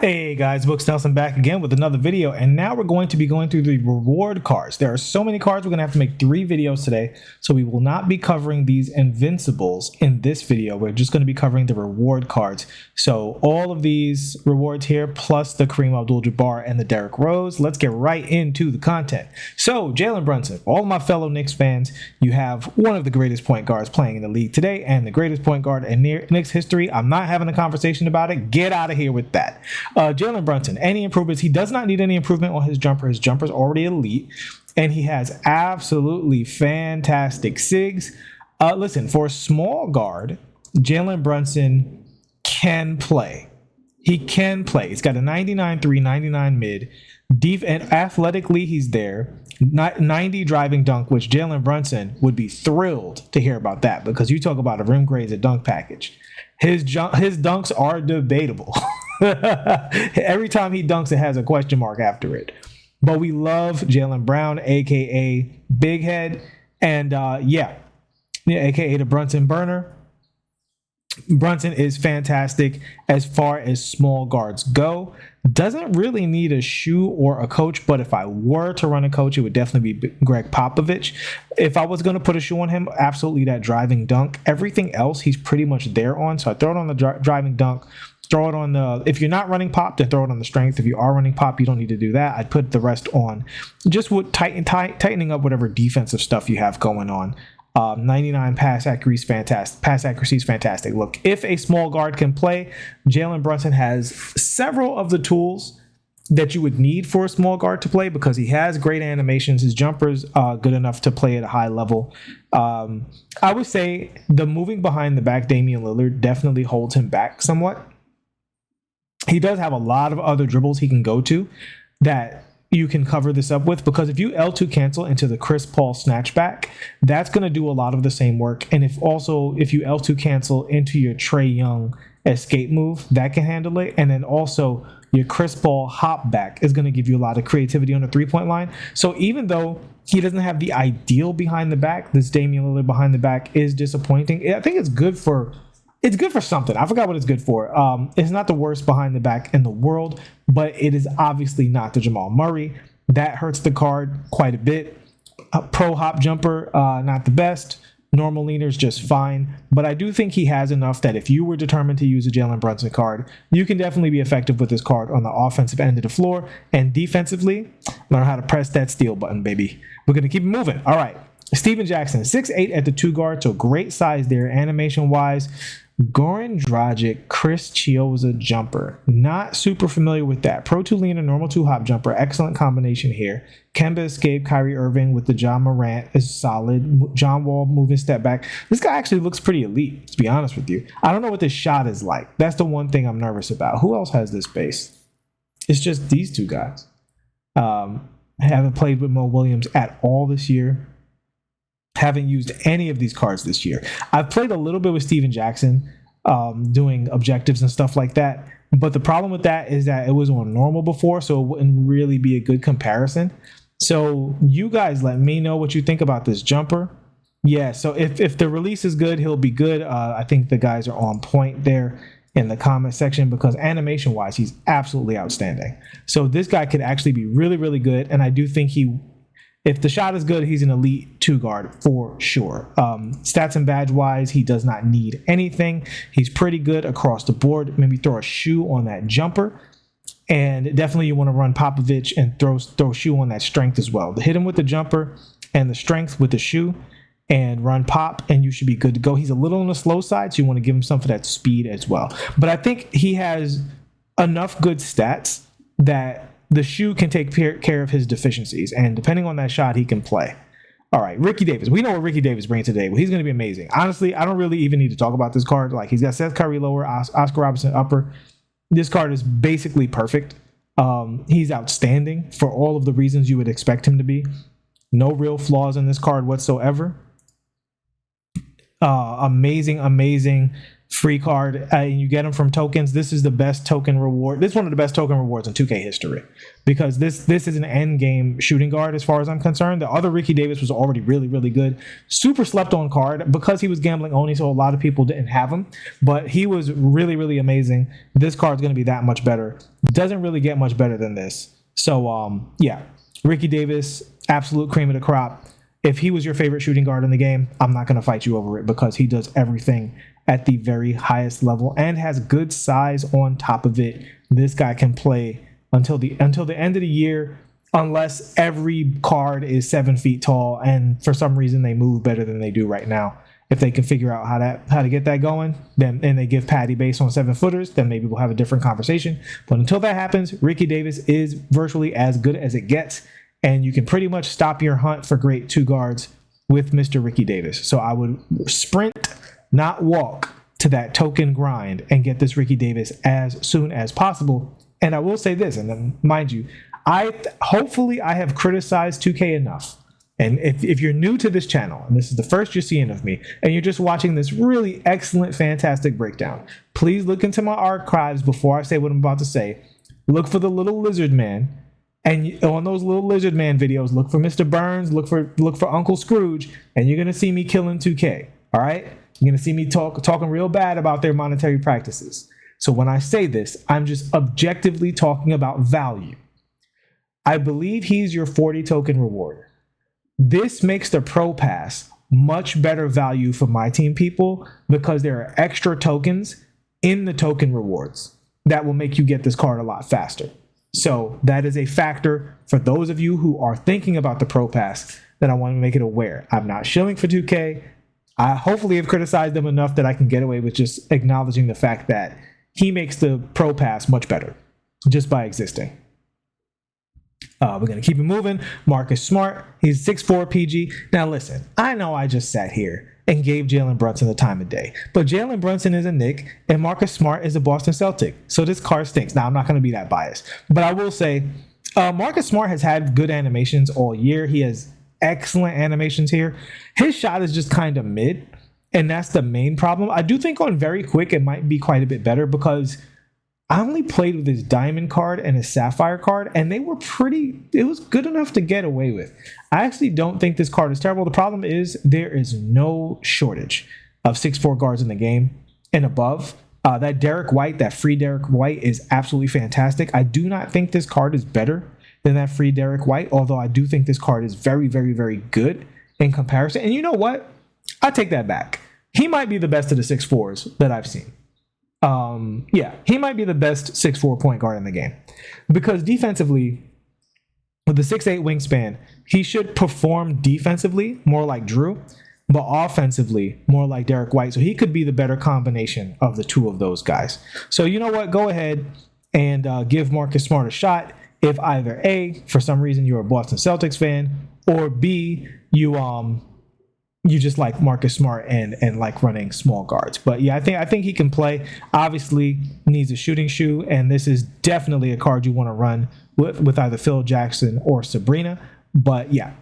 Hey guys, Books Nelson back again with another video, and now we're going to be going through the reward cards. There are so many cards, we're going to have to make 3 videos today, so we will not be covering these invincibles in this video. We're just going to be covering the reward cards. So all of these rewards here, plus the Kareem Abdul-Jabbar and the Derrick Rose. Let's get right into the content. So Jaylen Brunson, all of my fellow Knicks fans, you have one of the greatest point guards playing in the league today and the greatest point guard in Knicks history. I'm not having a conversation about it. Get out of here with that. Jaylen Brunson, any improvements? He does not need any improvement on his jumper. His jumper's already elite, and he has absolutely fantastic SIGs. Listen, for a small guard, Jaylen Brunson can play. He can play. He's got a 99.3, 99 mid. And athletically, he's there. 90 driving dunk, which Jaylen Brunson would be thrilled to hear about that, because you talk about a rim grades a dunk package. His dunks are debatable. Every time he dunks, it has a question mark after it. But we love Jaylen Brown, aka Big Head, and aka the Brunson Burner. Brunson is fantastic as far as small guards go. Doesn't really need a shoe or a coach, but if I were to run a coach, it would definitely be Greg Popovich. If I was going to put a shoe on him, absolutely that driving dunk. Everything else, he's pretty much there on. So I throw it on the driving dunk. Throw it on the, if you're not running pop, then throw it on the strength. If you are running pop, you don't need to do that. I'd put the rest on. Just with tightening up whatever defensive stuff you have going on. 99 pass accuracy is fantastic. Pass accuracy is fantastic. Look, if a small guard can play, Jaylen Brunson has several of the tools that you would need for a small guard to play, because he has great animations. His jumper's good enough to play at a high level. I would say the moving behind the back Damian Lillard definitely holds him back somewhat. He does have a lot of other dribbles he can go to that you can cover this up with, because if you L2 cancel into the Chris Paul snatchback, that's going to do a lot of the same work. And if you L2 cancel into your Trae Young escape move, that can handle it. And then also your Chris Paul hop back is going to give you a lot of creativity on the 3-point line. So even though he doesn't have the ideal behind the back, this Damian Lillard behind the back is disappointing. I think it's good for something. I forgot what it's good for. It's not the worst behind the back in the world, but it is obviously not the Jamal Murray. That hurts the card quite a bit. Pro hop jumper, not the best. Normal leaners, just fine. But I do think he has enough that if you were determined to use a Jaylen Brunson card, you can definitely be effective with this card on the offensive end of the floor. And defensively, learn how to press that steal button, baby. We're going to keep it moving. All right. Steven Jackson, 6'8" at the 2 guard, so great size there animation-wise. Goran Dragic, Chris Chiozza jumper. Not super familiar with that. Pro 2 leaner, normal 2 hop jumper. Excellent combination here. Kemba escape, Kyrie Irving with the John Morant is solid. John Wall moving step back. This guy actually looks pretty elite, to be honest with you. I don't know what this shot is like. That's the one thing I'm nervous about. Who else has this base? It's just these 2 guys. Haven't played with Mo Williams at all this year. Haven't used any of these cards this year. I've played a little bit with Steven Jackson, doing objectives and stuff like that. But the problem with that is that it was on normal before, so it wouldn't really be a good comparison. So you guys let me know what you think about this jumper. Yeah, so if the release is good, he'll be good. I think the guys are on point there in the comment section, because animation-wise, he's absolutely outstanding. So this guy could actually be really, really good, and I do think if the shot is good, he's an elite 2 guard for sure. Stats and badge wise, he does not need anything. He's pretty good across the board. Maybe throw a shoe on that jumper. And definitely you want to run Popovich and throw shoe on that strength as well. Hit him with the jumper and the strength with the shoe and run pop, and you should be good to go. He's a little on the slow side, so you want to give him some for that speed as well. But I think he has enough good stats that the shoe can take care of his deficiencies, and depending on that shot, he can play. All right, Ricky Davis. We know what Ricky Davis brings today. Well, he's going to be amazing. Honestly, I don't really even need to talk about this card. Like, he's got Seth Curry lower, Oscar Robertson upper. This card is basically perfect. He's outstanding for all of the reasons you would expect him to be. No real flaws in this card whatsoever. Amazing free card, and you get them from tokens. This is the best token reward. This is one of the best token rewards in 2K history, because this is an end game shooting guard as far as I'm concerned. The other Ricky Davis was already really, really good. Super slept on card because he was gambling only, so a lot of people didn't have him, but he was really, really amazing. This card is going to be that much better Doesn't really get much better than this. So, yeah, Ricky Davis, absolute cream of the crop. If he was your favorite shooting guard in the game, I'm not going to fight you over it because he does everything at the very highest level and has good size on top of it. This guy can play until the end of the year, unless every card is 7 feet tall and for some reason they move better than they do right now. If they can figure out how to get that going, then and they give Patty base on 7-footers, then maybe we'll have a different conversation. But until that happens, Ricky Davis is virtually as good as it gets, and you can pretty much stop your hunt for great 2 guards with Mr. Ricky Davis. So I would sprint, not walk, to that token grind and get this Ricky Davis as soon as possible. And I will say this, and then mind you, hopefully I have criticized 2K enough. And if you're new to this channel, and this is the first you're seeing of me, and you're just watching this really excellent, fantastic breakdown, please look into my archives before I say what I'm about to say. Look for the little lizard man, and on those little lizard man videos, look for Mr. Burns, look for Uncle Scrooge, and you're gonna see me killing 2K. All right, you're gonna see me talking real bad about their monetary practices. So when I say this, I'm just objectively talking about value. I believe he's your 40 token reward. This makes the Pro Pass much better value for my team people because there are extra tokens in the token rewards that will make you get this card a lot faster. So that is a factor for those of you who are thinking about the Pro Pass that I want to make it aware. I'm not shilling for 2K. I hopefully have criticized them enough that I can get away with just acknowledging the fact that he makes the Pro Pass much better just by existing. We're going to keep it moving. Marcus Smart, he's 6'4" PG. Now listen, I know I just sat here and gave Jaylen Brunson the time of day, but Jaylen Brunson is a Knick and Marcus Smart is a Boston Celtic. So this card stinks. Now I'm not going to be that biased, but I will say Marcus Smart has had good animations all year. He has excellent animations here. His shot is just kind of mid, and that's the main problem. I do think on very quick it might be quite a bit better because I only played with his diamond card and his sapphire card, and they were it was good enough to get away with. I actually don't think this card is terrible. The problem is there is no shortage of 6'4" guards in the game and above. That Derrick White, that free Derrick White is absolutely fantastic. I do not think this card is better than that free Derrick White, although I do think this card is very, very, very good in comparison. And you know what? I take that back. He might be the best of the 6'4s that I've seen. Yeah, he might be the best 6'4" point guard in the game because defensively, with the 6'8" wingspan, he should perform defensively more like Drew, but offensively more like Derrick White. So he could be the better combination of the two of those guys. So you know what? Go ahead and give Marcus Smart a shot. If either A, for some reason you're a Boston Celtics fan, or B, you just like Marcus Smart and like running small guards. But yeah, I think he can play. Obviously needs a shooting shoe, and this is definitely a card you want to run with either Phil Jackson or Sabrina. But yeah,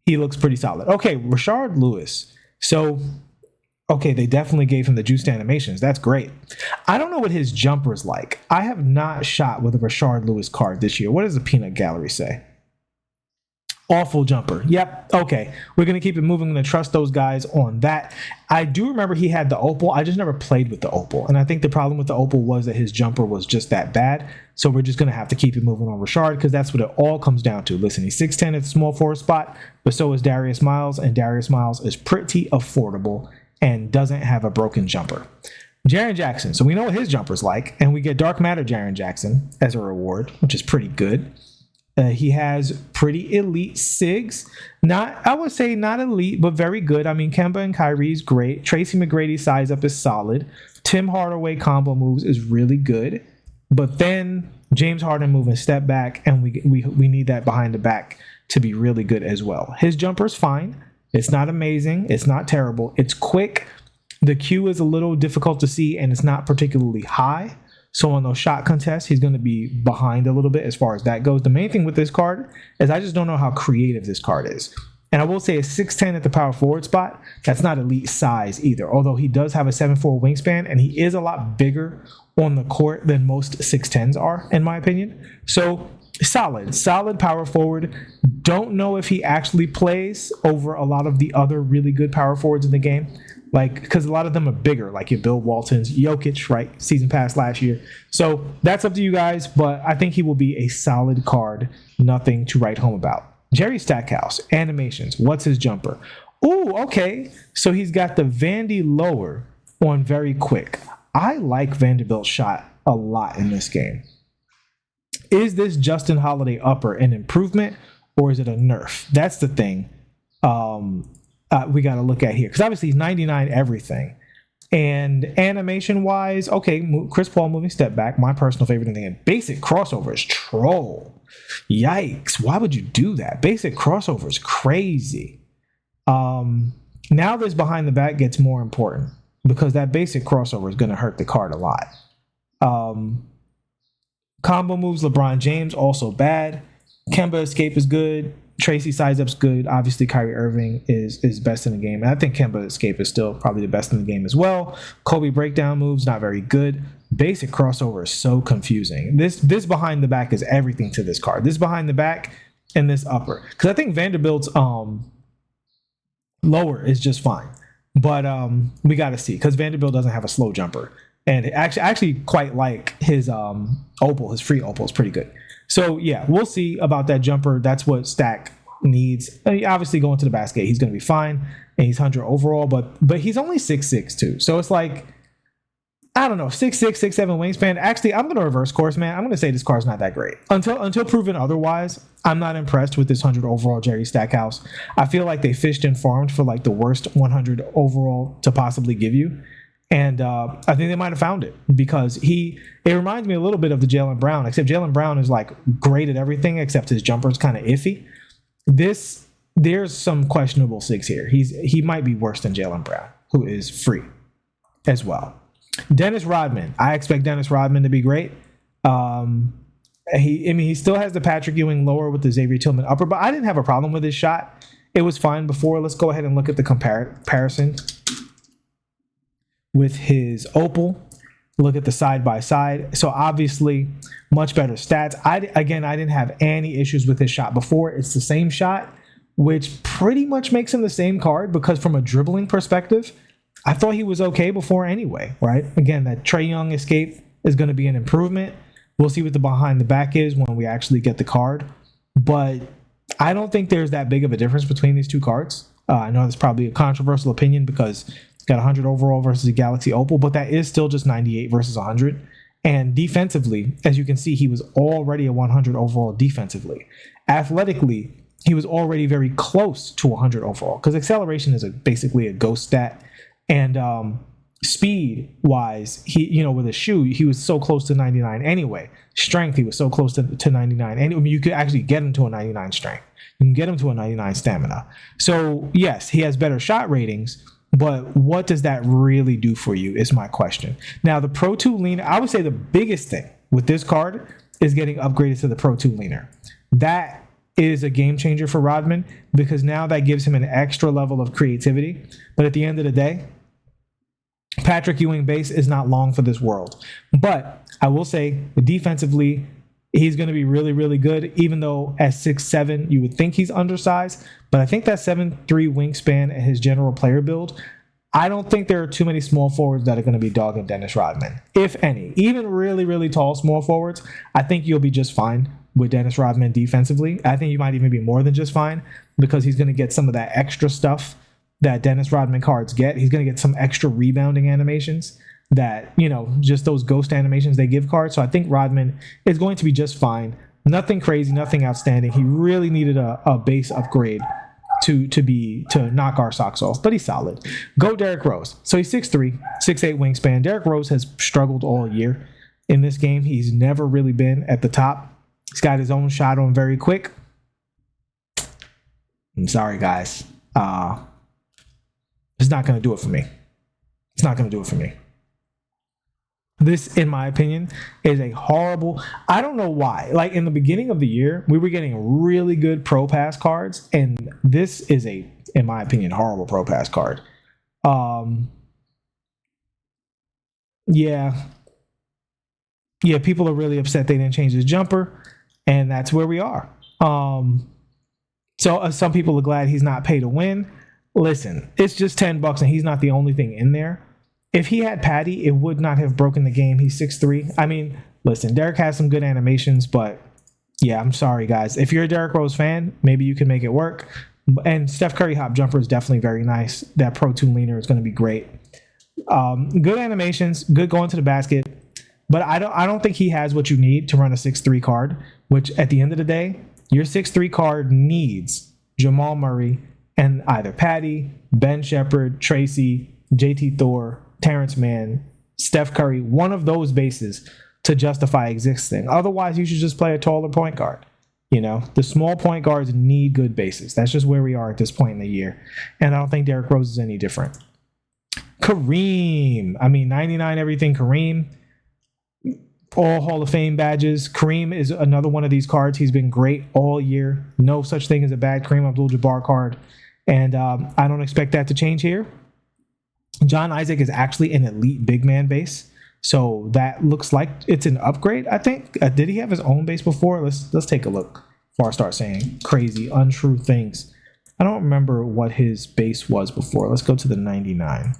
he looks pretty solid. Okay, Rashard Lewis. So, okay, they definitely gave him the juiced animations. That's great. I don't know what his jumper is like. I have not shot with a Rashard Lewis card this year. What does the peanut gallery say? Awful jumper. Yep. Okay. We're going to keep it moving. I'm going to trust those guys on that. I do remember he had the opal. I just never played with the opal. And I think the problem with the opal was that his jumper was just that bad. So we're just going to have to keep it moving on Rashard because that's what it all comes down to. Listen, he's 6'10" at the small forward spot, but so is Darius Miles. And Darius Miles is pretty affordable and doesn't have a broken jumper. Jaren Jackson. So we know what his jumper's like. And we get Dark Matter Jaren Jackson as a reward, which is pretty good. He has pretty elite SIGs. I would say not elite, but very good. I mean, Kemba and Kyrie's great. Tracy McGrady's size up is solid. Tim Hardaway combo moves is really good. But then James Harden moving step back, and we need that behind the back to be really good as well. His jumper's fine. It's not amazing. It's not terrible. It's quick. The Q is a little difficult to see, and it's not particularly high. So on those shot contests, he's going to be behind a little bit as far as that goes. The main thing with this card is I just don't know how creative this card is. And I will say a 6'10" at the power forward spot, that's not elite size either. Although he does have a 7'4" wingspan, and he is a lot bigger on the court than most 6'10s are, in my opinion. So solid power forward. Don't know if he actually plays over a lot of the other really good power forwards in the game. Like, because a lot of them are bigger, like your Bill Waltons, Jokic, right? Season pass last year. So that's up to you guys, but I think he will be a solid card. Nothing to write home about. Jerry Stackhouse, animations. What's his jumper? Ooh, okay. So he's got the Vandy lower on very quick. I like Vanderbilt's shot a lot in this game. Is this Justin Holiday upper an improvement or is it a nerf? That's the thing. We got to look at here because obviously he's 99 everything, and animation wise, okay, Chris Paul moving step back, my personal favorite in the game. Basic crossovers, troll, yikes! Why would you do that? Basic crossovers, crazy. Now this behind the back gets more important because that basic crossover is going to hurt the card a lot. Combo moves, LeBron James also bad. Kemba escape is good. Tracy size up's good. Obviously, Kyrie Irving is best in the game. And I think Kemba escape is still probably the best in the game as well. Kobe breakdown moves, not very good. Basic crossover is so confusing. This behind the back is everything to this card. This behind the back and this upper. Because I think Vanderbilt's lower is just fine. But we got to see. Because Vanderbilt doesn't have a slow jumper. And I actually quite like his opal. His free opal is pretty good. So, yeah, we'll see about that jumper. That's what Stack needs. I mean, obviously, going to the basket, he's going to be fine. And he's 100 overall. But he's only 6'6", too. So, it's like, I don't know, 6'6", 6'7" wingspan. Actually, I'm going to reverse course, man. I'm going to say this card's not that great. Until proven otherwise, I'm not impressed with this 100 overall Jerry Stackhouse. I feel like they fished and farmed for, like, the worst 100 overall to possibly give you. And I think they might have found it because it reminds me a little bit of the Jaylen Brown, except Jaylen Brown is like great at everything except his jumper is kind of iffy. There's some questionable sigs here. He might be worse than Jaylen Brown, who is free as well. Dennis Rodman. I expect Dennis Rodman to be great. He still has the Patrick Ewing lower with the Xavier Tillman upper, but I didn't have a problem with his shot. It was fine before. Let's go ahead and look at the comparison with his opal. Look at the side by side. So obviously much better stats. I didn't have any issues with his shot before. It's the same shot, which pretty much makes him the same card because from a dribbling perspective, I thought he was okay before anyway, right? Again, that Trae Young escape is going to be an improvement. We'll see what the behind the back is when we actually get the card. But I don't think there's that big of a difference between these two cards. I know that's probably a controversial opinion because got 100 overall versus a Galaxy Opal, but that is still just 98 versus 100. And defensively, as you can see, he was already a 100 overall defensively. Athletically, he was already very close to 100 overall because acceleration is basically a ghost stat. And speed-wise, with a shoe, he was so close to 99 anyway. Strength, he was so close to 99. And you could actually get him to a 99 strength. You can get him to a 99 stamina. So, yes, he has better shot ratings, but what does that really do for you is my question. Now, the Pro 2 leaner, I would say the biggest thing with this card is getting upgraded to the Pro 2 leaner. That is a game changer for Rodman because now that gives him an extra level of creativity. But at the end of the day, Patrick Ewing base is not long for this world. But I will say defensively, he's going to be really, really good, even though at 6'7", you would think he's undersized. But I think that 7'3" wingspan and his general player build, I don't think there are too many small forwards that are going to be dogging Dennis Rodman, if any. Even really, really tall small forwards, I think you'll be just fine with Dennis Rodman defensively. I think you might even be more than just fine because he's going to get some of that extra stuff that Dennis Rodman cards get. He's going to get some extra rebounding animations that, just those ghost animations they give cards. So I think Rodman is going to be just fine. Nothing crazy, nothing outstanding. He really needed a base upgrade to knock our socks off, but he's solid. Go Derrick Rose. So he's 6'3", 6'8" wingspan. Derrick Rose has struggled all year in this game. He's never really been at the top. He's got his own shot on very quick. I'm sorry, guys. It's not going to do it for me. It's not going to do it for me. This, in my opinion, is a horrible... I don't know why. Like, in the beginning of the year, we were getting really good Pro Pass cards, and this is a, in my opinion, horrible Pro Pass card. Yeah, people are really upset they didn't change his jumper, and that's where we are. So some people are glad he's not pay to win. listen, it's just $10 and he's not the only thing in there. If he had Patty, it would not have broken the game. He's 6'3". I mean, listen, Derrick has some good animations, but yeah, I'm sorry, guys. If you're a Derrick Rose fan, maybe you can make it work. And Steph Curry hop jumper is definitely very nice. That Pro 2 leaner is going to be great. Good animations, good going to the basket. But I don't think he has what you need to run a 6'3 card, which at the end of the day, your 6'3 card needs Jamal Murray and either Patty, Ben Shepherd, Tracy, JT Thor, Terrence Mann, Steph Curry, one of those bases to justify existing. Otherwise, you should just play a taller point guard. You know, the small point guards need good bases. That's just where we are at this point in the year. And I don't think Derrick Rose is any different. Kareem. I mean, 99 everything Kareem. All Hall of Fame badges. Kareem is another one of these cards. He's been great all year. No such thing as a bad Kareem Abdul-Jabbar card. And I don't expect that to change here. John Isaac is actually an elite big man base. So that looks like it's an upgrade, I think. Did he have his own base before? Let's take a look before I start saying crazy, untrue things. I don't remember what his base was before. Let's go to the 99.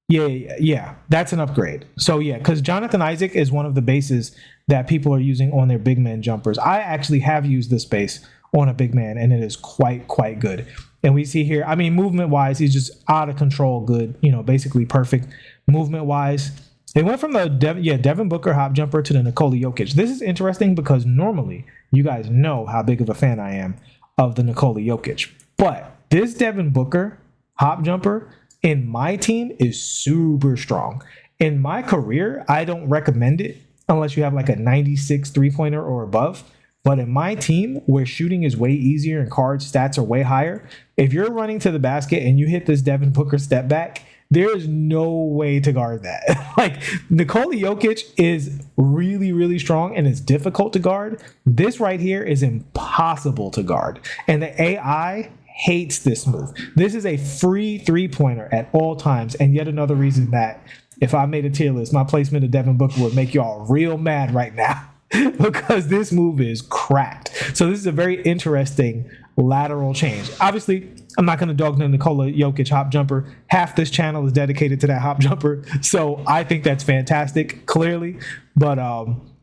Yeah, that's an upgrade. So yeah, because Jonathan Isaac is one of the bases that people are using on their big man jumpers. I actually have used this base on a big man, and it is quite good. And we see here, I mean, movement-wise, he's just out of control good, you know, basically perfect. Movement-wise, they went from the Devin Booker hop jumper to the Nikola Jokic. This is interesting because normally you guys know how big of a fan I am of the Nikola Jokic. But this Devin Booker hop jumper in my team is super strong. In my career, I don't recommend it unless you have like a 96 three-pointer or above. But in my team, where shooting is way easier and card stats are way higher, if you're running to the basket and you hit this Devin Booker step back, there is no way to guard that. Like, Nikola Jokic is really strong and it's difficult to guard. This right here is impossible to guard. And the AI hates this move. This is a free three-pointer at all times. And yet another reason that if I made a tier list, my placement of Devin Booker would make y'all real mad right now. Because this move is cracked. So this is a very interesting lateral change. Obviously, I'm not going to dog the Nikola Jokic hop jumper. Half this channel is dedicated to that hop jumper. So I think that's fantastic, clearly. But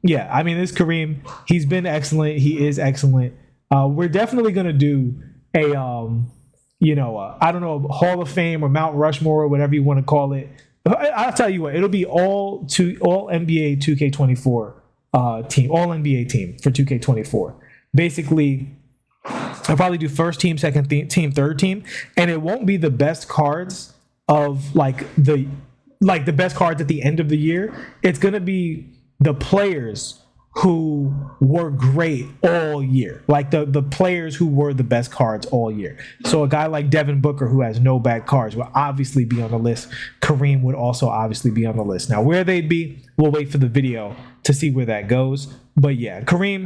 yeah, I mean, this Kareem, he's been excellent. He is excellent. We're definitely going to do a, I don't know, Hall of Fame or Mount Rushmore or whatever you want to call it. I'll tell you what, it'll be all NBA 2K24 team, all NBA team for 2K24. Basically, I'll probably do first team, second team, third team, and it won't be the best cards of the best cards at the end of the year. It's gonna be the players who were great all year, like the players who were the best cards all year. So a guy like Devin Booker, who has no bad cards, will obviously be on the list. Kareem would also obviously be on the list. Now, where they'd be, we'll wait for the video to see where that goes. But yeah, Kareem,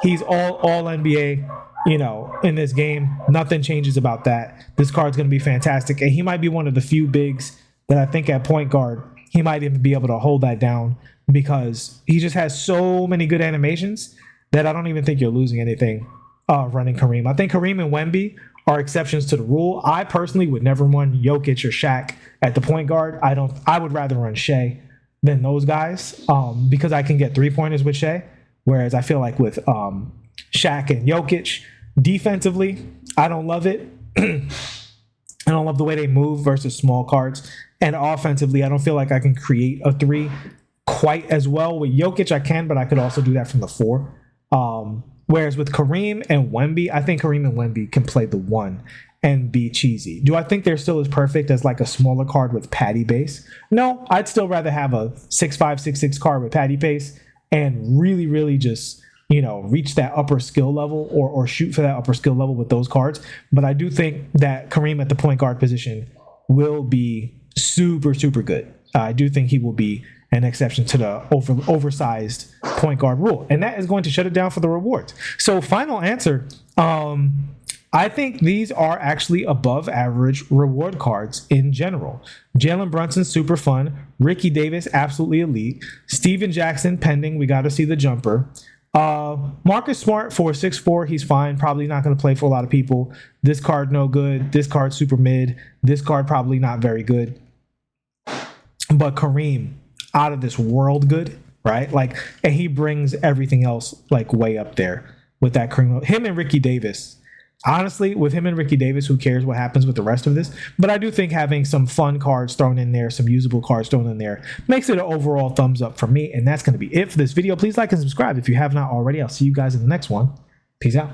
he's all NBA, in this game. Nothing changes about that. This card's going to be fantastic. And he might be one of the few bigs that I think at point guard, he might even be able to hold that down, because he just has so many good animations that I don't even think you're losing anything running Kareem. I think Kareem and Wemby are exceptions to the rule. I personally would never run Jokic or Shaq at the point guard. I would rather run Shea than those guys because I can get three-pointers with Shea, whereas I feel like with Shaq and Jokic, defensively, I don't love it. I don't love the way they move versus small cards. And offensively, I don't feel like I can create a three quite as well. With Jokic, I can, but I could also do that from the four. Whereas with Kareem and Wemby, I think Kareem and Wemby can play the one and be cheesy. Do I think they're still as perfect as like a smaller card with Patty base? No, I'd still rather have a 6'5", 6'6" card with Patty base and really just, reach that upper skill level or shoot for that upper skill level with those cards. But I do think that Kareem at the point guard position will be super good. I do think he will be an exception to the oversized point guard rule. And that is going to shut it down for the rewards. So final answer, I think these are actually above average reward cards in general. Jaylen Brunson, super fun. Ricky Davis, absolutely elite. Steven Jackson, pending. We got to see the jumper. Marcus Smart for 6'4", he's fine. Probably not going to play for a lot of people. This card no good. This card super mid. This card probably not very good. But Kareem, out of this world good, right? Like, and he brings everything else like way up there with that Kareem. Him and Ricky Davis. Honestly, with him and Ricky Davis, who cares what happens with the rest of this? But I do think having some fun cards thrown in there, some usable cards thrown in there, makes it an overall thumbs up for me. And that's going to be it for this video. Please like and subscribe if you have not already. I'll see you guys in the next one. Peace out.